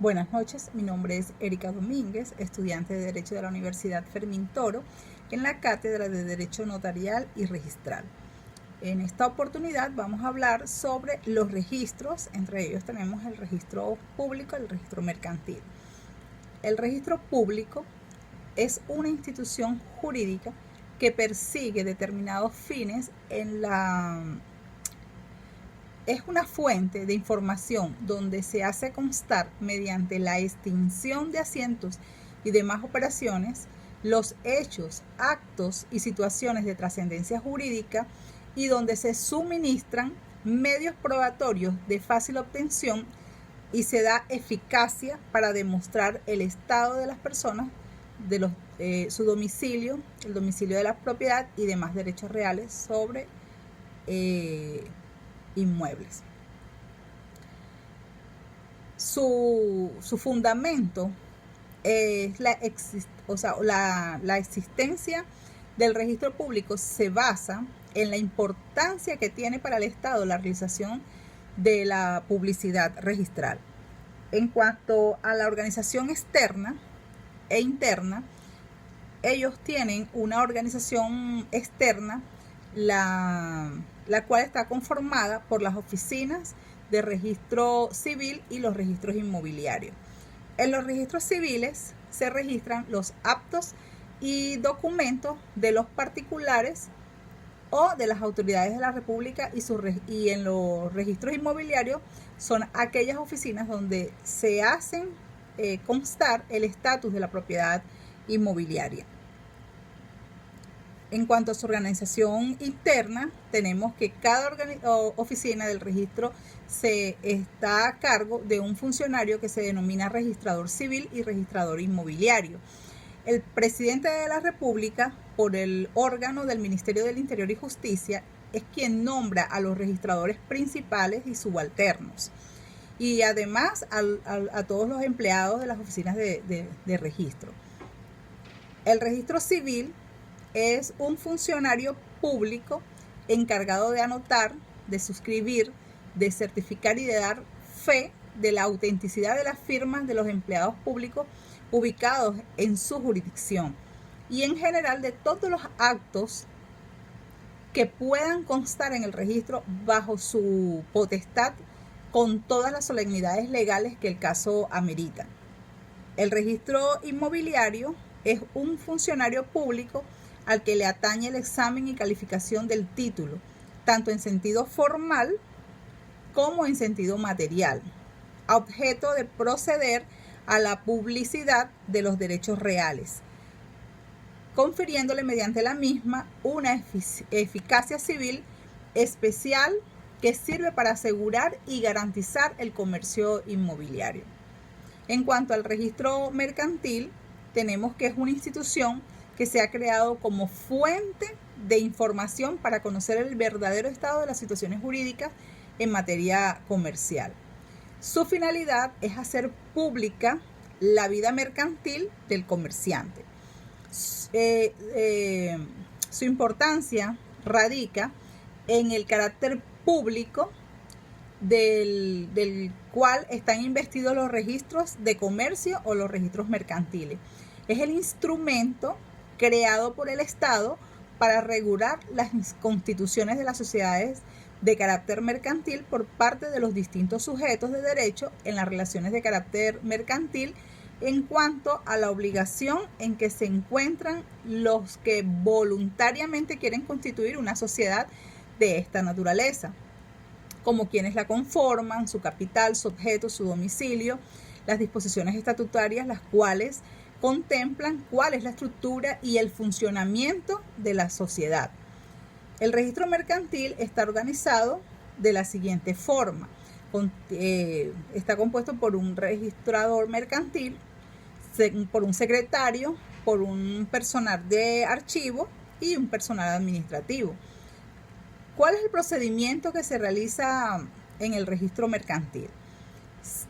Buenas noches, mi nombre es Erika Domínguez, estudiante de Derecho de la Universidad Fermín Toro, en la Cátedra de Derecho Notarial y Registral. En esta oportunidad vamos a hablar sobre los registros, entre ellos tenemos el registro público y el registro mercantil. El registro público es una institución jurídica que persigue determinados fines es una fuente de información donde se hace constar mediante la extinción de asientos y demás operaciones los hechos, actos y situaciones de trascendencia jurídica y donde se suministran medios probatorios de fácil obtención y se da eficacia para demostrar el estado de las personas, su domicilio, el domicilio de la propiedad y demás derechos reales sobre inmuebles. Su fundamento es la existencia del registro público se basa en la importancia que tiene para el Estado la realización de la publicidad registral. En cuanto a la organización externa e interna, ellos tienen una organización externa, la cual está conformada por las oficinas de registro civil y los registros inmobiliarios. En los registros civiles se registran los actos y documentos de los particulares o de las autoridades de la República y en los registros inmobiliarios son aquellas oficinas donde se hacen constar el estatus de la propiedad inmobiliaria. En cuanto a su organización interna, tenemos que cada oficina del registro está a cargo de un funcionario que se denomina registrador civil y registrador inmobiliario. El presidente de la República, por el órgano del Ministerio del Interior y Justicia, es quien nombra a los registradores principales y subalternos. Y además a todos los empleados de las oficinas de registro. El registro civil es un funcionario público encargado de anotar, de suscribir, de certificar y de dar fe de la autenticidad de las firmas de los empleados públicos ubicados en su jurisdicción y en general de todos los actos que puedan constar en el registro bajo su potestad con todas las solemnidades legales que el caso amerita. El registro inmobiliario es un funcionario público al que le atañe el examen y calificación del título, tanto en sentido formal como en sentido material, a objeto de proceder a la publicidad de los derechos reales, confiriéndole mediante la misma una eficacia civil especial que sirve para asegurar y garantizar el comercio inmobiliario. En cuanto al registro mercantil, tenemos que es una institución que se ha creado como fuente de información para conocer el verdadero estado de las situaciones jurídicas en materia comercial. Su finalidad es hacer pública la vida mercantil del comerciante. Su importancia radica en el carácter público del cual están investidos los registros de comercio o los registros mercantiles. Es el instrumento creado por el Estado para regular las constituciones de las sociedades de carácter mercantil por parte de los distintos sujetos de derecho en las relaciones de carácter mercantil en cuanto a la obligación en que se encuentran los que voluntariamente quieren constituir una sociedad de esta naturaleza, como quienes la conforman, su capital, su objeto, su domicilio, las disposiciones estatutarias, las cuales contemplan cuál es la estructura y el funcionamiento de la sociedad. El registro mercantil está organizado de la siguiente forma. Está compuesto por un registrador mercantil, por un secretario, por un personal de archivo y un personal administrativo. ¿Cuál es el procedimiento que se realiza en el registro mercantil?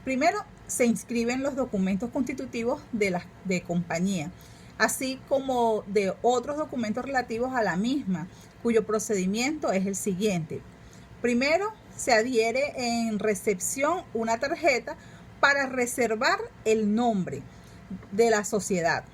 Primero, se inscriben los documentos constitutivos de compañía, así como de otros documentos relativos a la misma, cuyo procedimiento es el siguiente. Primero, se adhiere en recepción una tarjeta para reservar el nombre de la sociedad.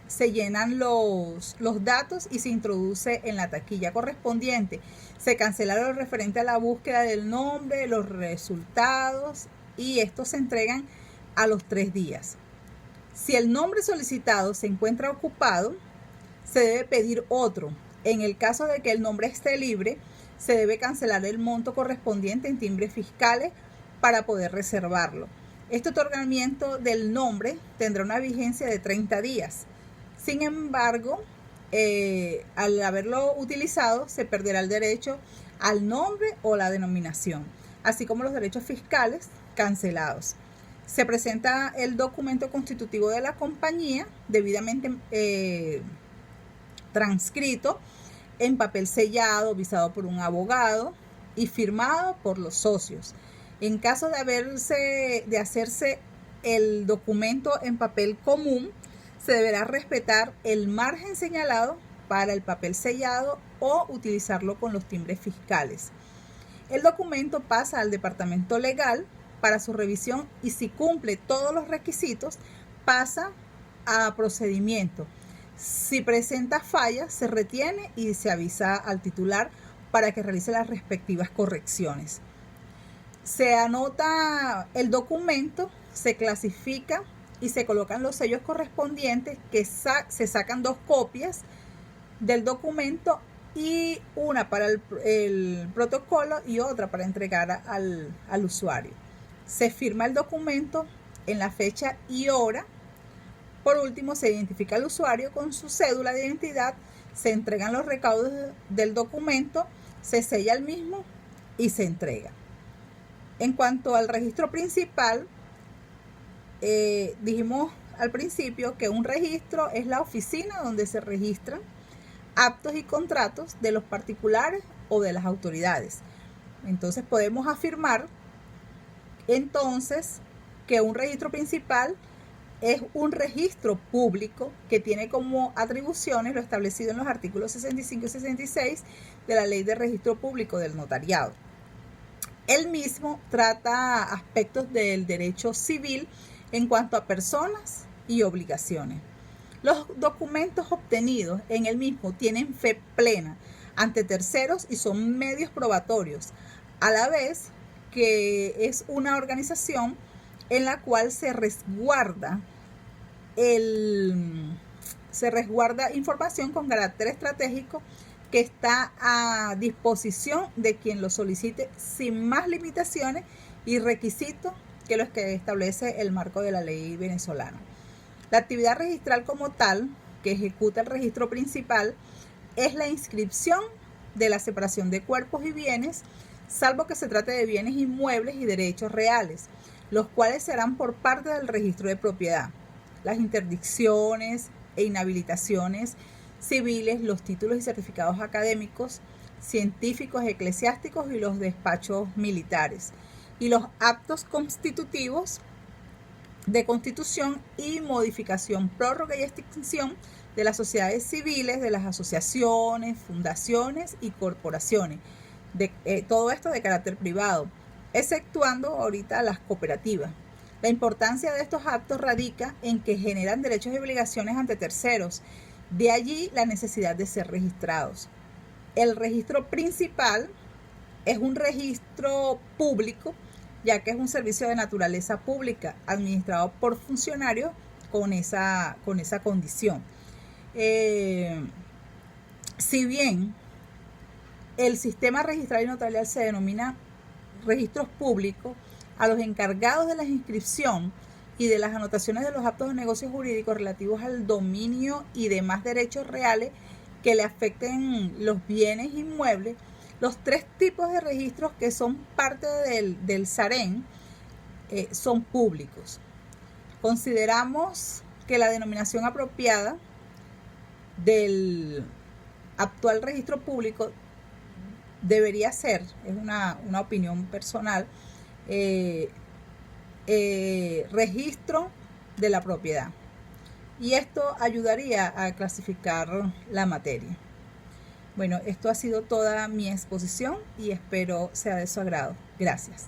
Se llenan los datos y se introduce en la taquilla correspondiente. Se cancela lo referente a la búsqueda del nombre, los resultados, y estos se entregan a los 3 días. Si el nombre solicitado se encuentra ocupado, se debe pedir otro. En el caso de que el nombre esté libre, se debe cancelar el monto correspondiente en timbres fiscales para poder reservarlo. Este otorgamiento del nombre tendrá una vigencia de 30 días. Sin embargo, al haberlo utilizado, se perderá el derecho al nombre o la denominación, así como los derechos fiscales cancelados. Se presenta el documento constitutivo de la compañía, debidamente transcrito en papel sellado, visado por un abogado y firmado por los socios. En caso de hacerse el documento en papel común, se deberá respetar el margen señalado para el papel sellado o utilizarlo con los timbres fiscales. El documento pasa al departamento legal para su revisión y si cumple todos los requisitos, pasa a procedimiento. Si presenta fallas, se retiene y se avisa al titular para que realice las respectivas correcciones. Se anota el documento, se clasifica y se colocan los sellos correspondientes, que se sacan 2 copias del documento, y una para el protocolo y otra para entregar al usuario. Se firma el documento en la fecha y hora. Por último, se identifica al usuario con su cédula de identidad, se entregan los recaudos del documento, se sella el mismo y se entrega. En cuanto al registro principal, dijimos al principio que un registro es la oficina donde se registran actos y contratos de los particulares o de las autoridades. Entonces podemos afirmar entonces que un registro principal es un registro público que tiene como atribuciones lo establecido en los artículos 65 y 66 de la Ley de Registro Público del Notariado. El mismo trata aspectos del derecho civil en cuanto a personas y obligaciones. Los documentos obtenidos en el mismo tienen fe plena ante terceros y son medios probatorios, a la vez que es una organización en la cual se resguarda información con carácter estratégico que está a disposición de quien lo solicite sin más limitaciones y requisitos que los que establece el marco de la ley venezolana. La actividad registral como tal, que ejecuta el registro principal, es la inscripción de la separación de cuerpos y bienes, salvo que se trate de bienes inmuebles y derechos reales, los cuales serán por parte del registro de propiedad. Las interdicciones e inhabilitaciones civiles, los títulos y certificados académicos, científicos, eclesiásticos y los despachos militares, y los actos constitutivos de constitución y modificación, prórroga y extinción de las sociedades civiles, de las asociaciones, fundaciones y corporaciones, todo esto de carácter privado, exceptuando ahorita las cooperativas. La importancia de estos actos radica en que generan derechos y obligaciones ante terceros, de allí la necesidad de ser registrados. El registro principal es un registro público, ya que es un servicio de naturaleza pública administrado por funcionarios con esa condición. Si bien el sistema registral y notarial se denomina registros públicos, a los encargados de la inscripción y de las anotaciones de los actos de negocios jurídicos relativos al dominio y demás derechos reales que le afecten los bienes inmuebles, los 3 tipos de registros que son parte del SAREN son públicos. Consideramos que la denominación apropiada del actual registro público debería ser, es una opinión personal, registro de la propiedad, y esto ayudaría a clasificar la materia. Bueno, esto ha sido toda mi exposición y espero sea de su agrado. Gracias.